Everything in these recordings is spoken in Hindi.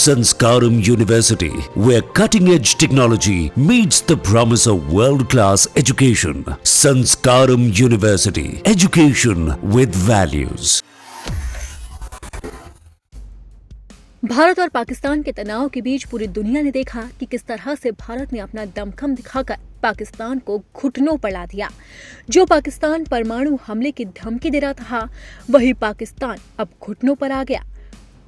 Sanskaram University, where cutting-edge technology meets the promise of world-class education. Sanskaram University, education with values. Bharat और पाकिस्तान के तनाव के बीच पूरी दुनिया ने देखा कि किस तरह से भारत ने अपना दमखम दिखाकर पाकिस्तान को घुटनों पर ला दिया। जो पाकिस्तान परमाणु हमले की धमकी दे रहा था, वही पाकिस्तान अब घुटनों पर आ गया।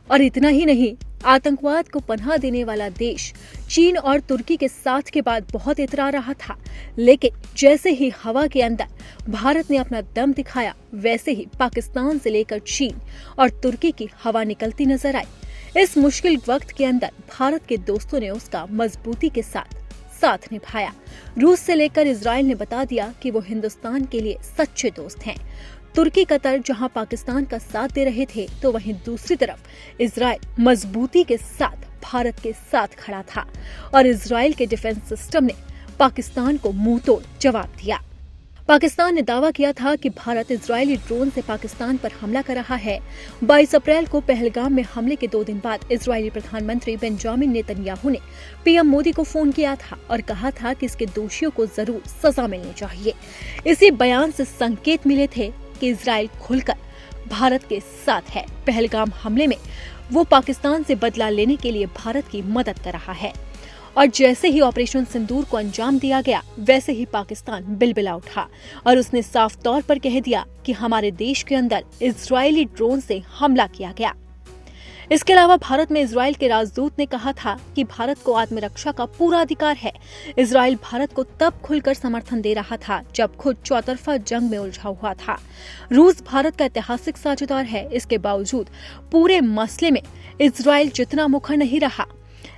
और इतना ही नहीं, आतंकवाद को पनाह देने वाला देश चीन और तुर्की के साथ के बाद बहुत इतरा रहा था, लेकिन जैसे ही हवा के अंदर भारत ने अपना दम दिखाया, वैसे ही पाकिस्तान से लेकर चीन और तुर्की की हवा निकलती नजर आई। इस मुश्किल वक्त के अंदर भारत के दोस्तों ने उसका मजबूती के साथ निभाया। रूस से लेकर इजराइल ने बता दिया कि वो हिंदुस्तान के लिए सच्चे दोस्त हैं। तुर्की कतर जहां पाकिस्तान का साथ दे रहे थे, तो वहीं दूसरी तरफ इजराइल मजबूती के साथ भारत के साथ खड़ा था और इजराइल के डिफेंस सिस्टम ने पाकिस्तान को मुंहतोड़ जवाब दिया। पाकिस्तान ने दावा किया था कि भारत इजरायली ड्रोन से पाकिस्तान पर हमला कर रहा है। 22 अप्रैल को पहलगाम में हमले के 2 दिन बाद इजरायली प्रधानमंत्री बेंजामिन नेतन्याहू ने पीएम मोदी को फोन किया था और कहा था कि इसके दोषियों को जरूर सजा मिलनी चाहिए। इसी बयान से संकेत मिले थे कि इजराइल खुलकर भारत के साथ है। पहलगाम हमले में वो पाकिस्तान से बदला लेने के लिए भारत की मदद कर रहा है। और जैसे ही ऑपरेशन सिंदूर को अंजाम दिया गया, वैसे ही पाकिस्तान बिलबिला उठा और उसने साफ तौर पर कह दिया कि हमारे देश के अंदर इजरायली ड्रोन से हमला किया गया। इसके अलावा भारत में इजराइल के राजदूत ने कहा था कि भारत को आत्मरक्षा का पूरा अधिकार है। इजराइल भारत को तब खुलकर समर्थन दे रहा था जब खुद चौतरफा जंग में उलझा हुआ था। रूस भारत का ऐतिहासिक साझेदार है। इसके बावजूद पूरे मसले में इजराइल जितना मुखर नहीं रहा,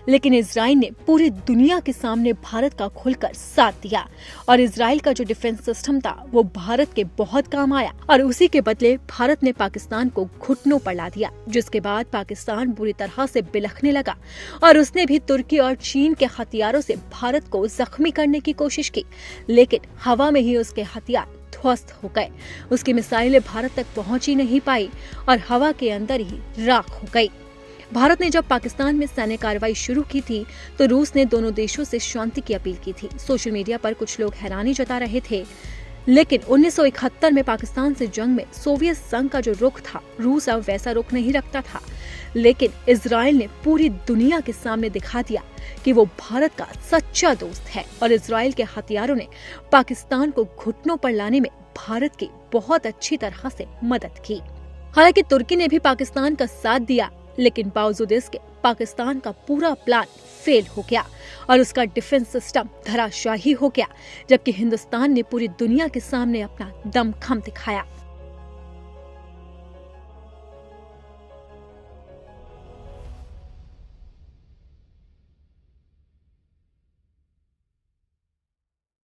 लेकिन इजराइल ने पूरी दुनिया के सामने भारत का खुलकर साथ दिया और इजराइल का जो डिफेंस सिस्टम था, वो भारत के बहुत काम आया और उसी के बदले भारत ने पाकिस्तान को घुटनों पर ला दिया। जिसके बाद पाकिस्तान बुरी तरह से बिलखने लगा और उसने भी तुर्की और चीन के हथियारों से भारत को जख्मी करने की कोशिश की, लेकिन हवा में ही उसके हथियार ध्वस्त हो गए। उसकी मिसाइलें भारत तक पहुंच ही नहीं पाई और हवा के अंदर ही राख हो गई। भारत ने जब पाकिस्तान में सैन्य कार्रवाई शुरू की थी, तो रूस ने दोनों देशों से शांति की अपील की थी। सोशल मीडिया पर कुछ लोग हैरानी जता रहे थे, लेकिन 1971 में पाकिस्तान से जंग में सोवियत संघ का जो रुख था, रूस अब वैसा रुख नहीं रखता था। लेकिन इजराइल ने पूरी दुनिया के सामने दिखा दिया कि वो भारत का सच्चा दोस्त है और इजराइल के हथियारों ने पाकिस्तान को घुटनों पर लाने में भारत की बहुत अच्छी तरह से मदद की। हालांकि तुर्की ने भी पाकिस्तान का साथ दिया, लेकिन बावजूद इसके पाकिस्तान का पूरा प्लान फेल हो गया और उसका डिफेंस सिस्टम धराशायी हो गया, जबकि हिंदुस्तान ने पूरी दुनिया के सामने अपना दमखम दिखाया।